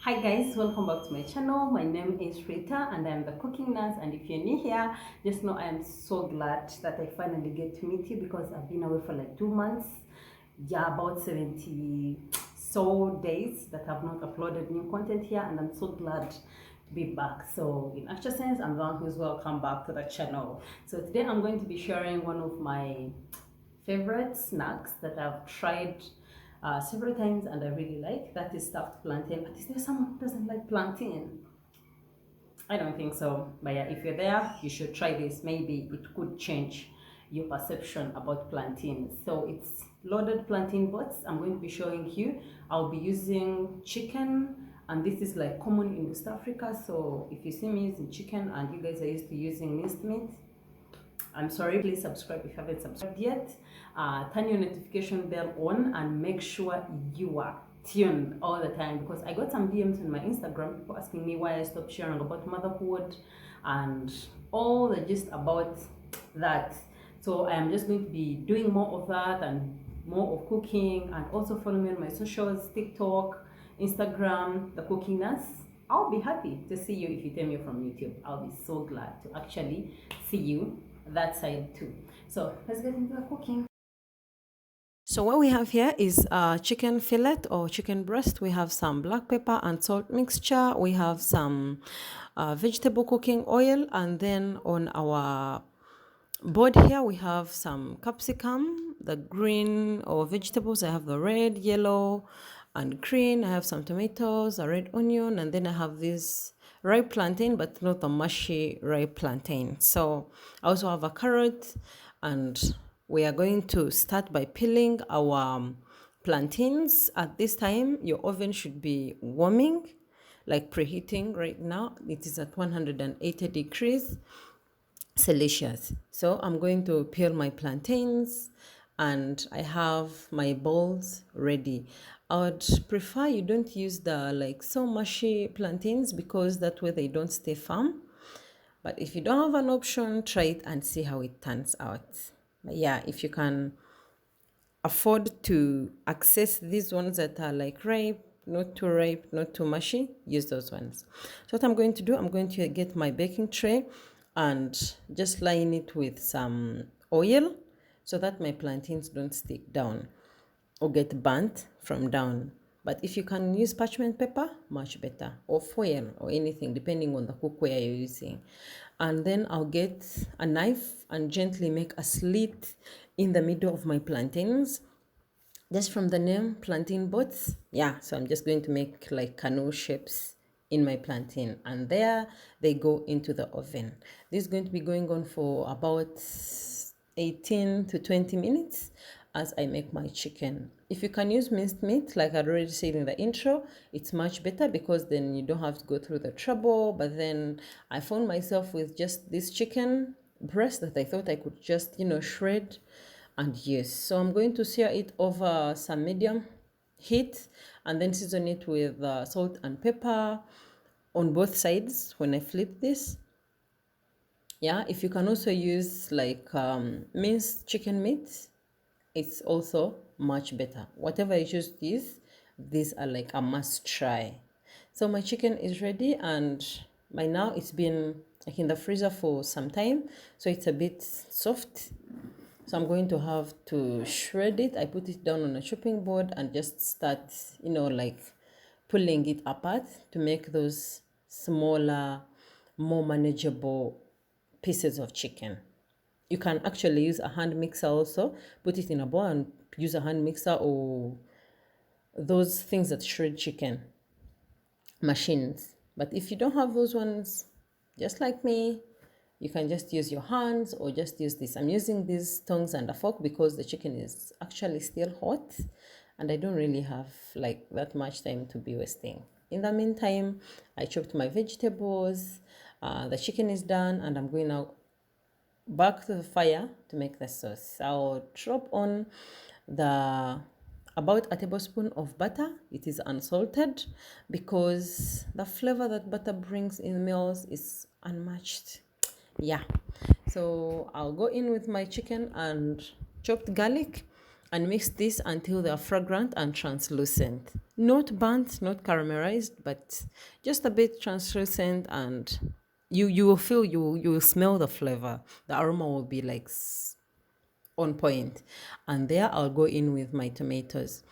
Hi guys, welcome back to my channel. My name is Rita and I'm the cooking nurse, and if you're new here, just know I am so glad that I finally get to meet you because I've been away for like 2 months. Yeah, about 70 so days that I've not uploaded new content here, and I'm so glad to be back. So in actual sense, I'm the one who's welcome back to the channel. So today I'm going to be sharing one of my favorite snacks that I've tried several times and I really like. That is stuffed plantain. But is there someone who doesn't like plantain? I don't think so. But yeah, if you're there, you should try this. Maybe it could change your perception about plantain. So it's loaded plantain butts. I'm going to be showing you. I'll be using chicken, and this is like common in West Africa. So if you see me using chicken and you guys are used to using minced meat, I'm sorry, please subscribe if you haven't subscribed yet. Turn your notification bell on and make sure you are tuned all the time, because I got some DMs on my Instagram, people asking me why I stopped sharing about motherhood and all the gist about that. So I am just going to be doing more of that and more of cooking, and also follow me on my socials, TikTok, Instagram, the cooking nurse. I'll be happy to see you if you tell me from YouTube. I'll be so glad to actually see you that side too. So let's get into the cooking. So what we have here is chicken fillet or chicken breast. We have some black pepper and salt mixture. We have some vegetable cooking oil, and then on our board here we have some capsicum, the green or vegetables. I have the red, yellow, and green. I have some tomatoes, a red onion, and then I have this ripe plantain, but not a mushy ripe plantain. So I also have a carrot, and we are going to start by peeling our plantains. At this time, your oven should be warming, like preheating right now. It is at 180 degrees Celsius. So I'm going to peel my plantains, and I have my bowls ready. I would prefer you don't use the like so mushy plantains, because that way they don't stay firm. But if you don't have an option, try it and see how it turns out. But yeah, if you can afford to access these ones that are like ripe, not too mushy, use those ones. So what I'm going to do, I'm going to get my baking tray and just line it with some oil so that my plantains don't stick down or get burnt from down. But if you can use parchment paper, much better, or foil or anything, depending on the cookware you're using. And then I'll get a knife and gently make a slit in the middle of my plantains. Just from the name, plantain boats. Yeah, so I'm just going to make like canoe shapes in my plantain, and there they go into the oven. This is going to be going on for about 18 to 20 minutes as I make my chicken. If you can use minced meat, like I already said in the intro, it's much better because then you don't have to go through the trouble. But then I found myself with just this chicken breast that I thought I could just, shred and use. So I'm going to sear it over some medium heat and then season it with salt and pepper on both sides when I flip this. Yeah, if you can also use like minced chicken meat, it's also much better. Whatever you choose to use, these are like a must try. So my chicken is ready, and by now it's been like in the freezer for some time, so it's a bit soft. So I'm going to have to shred it. I put it down on a chopping board and just start, like pulling it apart to make those smaller, more manageable pieces of chicken. You can actually use a hand mixer also. Put it in a bowl and use a hand mixer or those things that shred chicken machines. But if you don't have those ones, just like me, you can just use your hands or just use this. I'm using these tongs and a fork because the chicken is actually still hot and I don't really have like that much time to be wasting. In the meantime, I chopped my vegetables. The chicken is done, and I'm going now back to the fire to make the sauce. I'll drop on the about a tablespoon of butter. It is unsalted because the flavor that butter brings in meals is unmatched. Yeah, so I'll go in with my chicken and chopped garlic, and mix this until they are fragrant and translucent. Not burnt, not caramelized, but just a bit translucent, and you will feel, you will smell the flavor. The aroma will be like on point. And there I'll go in with my tomatoes.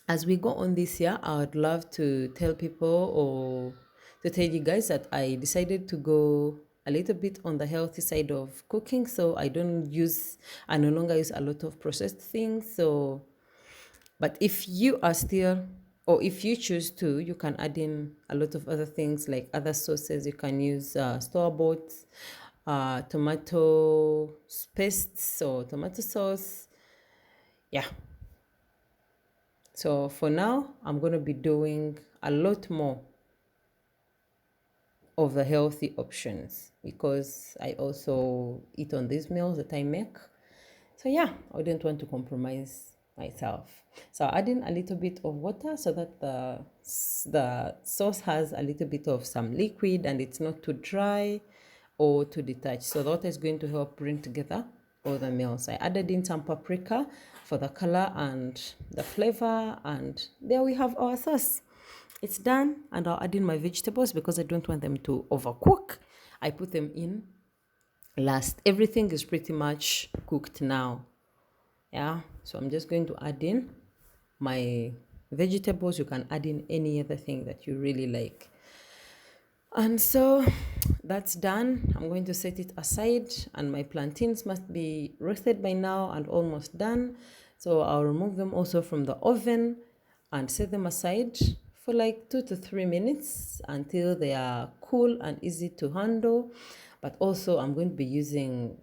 As we go on this year, I would love to tell people, or to tell you guys, that I decided to go a little bit on the healthy side of cooking. So I no longer use a lot of processed things. So, but if you are still, or if you choose to, you can add in a lot of other things like other sauces. You can use store-bought tomato paste or tomato sauce. Yeah, so for now, I'm going to be doing a lot more of the healthy options because I also eat on these meals that I make. So yeah, I didn't want to compromise myself. So I add in a little bit of water so that the sauce has a little bit of some liquid and it's not too dry or too detached. So the water is going to help bring together all the meals. I added in some paprika for the color and the flavor, and there we have our sauce. It's done, and I'll add in my vegetables because I don't want them to overcook. I put them in last. Everything is pretty much cooked now. Yeah, so I'm just going to add in my vegetables. You can add in any other thing that you really like. And so that's done. I'm going to set it aside, and my plantains must be roasted by now and almost done. So I'll remove them also from the oven and set them aside for like 2 to 3 minutes until they are cool and easy to handle. But also, I'm going to be using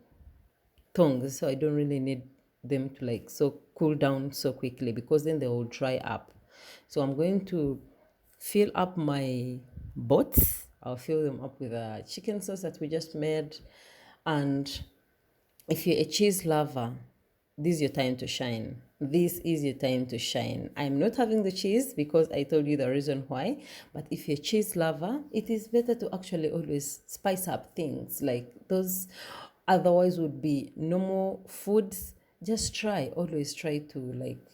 tongs, so I don't really need them to like so cool down so quickly because then they will dry up. So I'm going to fill up my bots. I'll fill them up with a chicken sauce that we just made. And if you're a cheese lover, this is your time to shine. This is your time to shine. I'm not having the cheese because I told you the reason why. But if you're a cheese lover, it is better to actually always spice up things like those otherwise would be normal foods. Just try, always try to like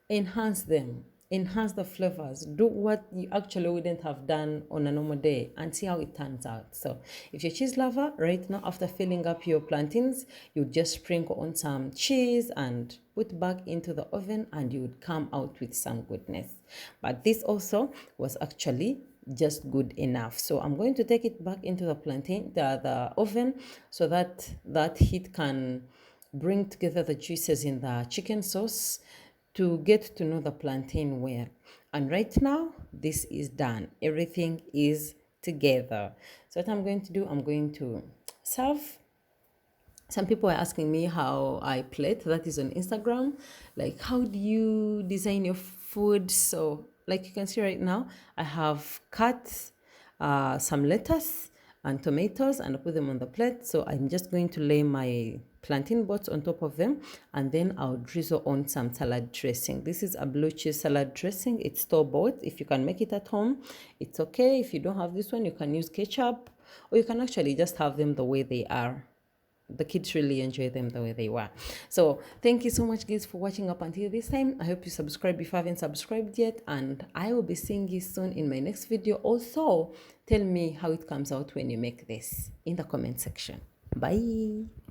enhance them, enhance the flavors, do what you actually wouldn't have done on a normal day and see how it turns out. So if you're a cheese lover, right now after filling up your plantains, you just sprinkle on some cheese and put back into the oven, and you would come out with some goodness. But this also was actually just good enough. So I'm going to take it back into the oven, so that that heat can bring together the juices in the chicken sauce to get to know the plantain well. And right now, this is done. Everything is together. So what I'm going to do, I'm going to serve. Some people are asking me how I plate. That is on Instagram. Like, how do you design your food? So, like you can see right now, I have cut some lettuce and tomatoes and I put them on the plate. So I'm just going to lay my plantain bots on top of them, and then I'll drizzle on some salad dressing. This is a blue cheese salad dressing. It's store-bought. If you can make it at home, it's okay. If you don't have this one, you can use ketchup, or you can actually just have them the way they are. The kids really enjoy them the way they were. So thank you so much, guys, for watching up until this time. I hope you subscribe if you haven't subscribed yet, and I will be seeing you soon in my next video. Also, tell me how it comes out when you make this in the comment section. Bye.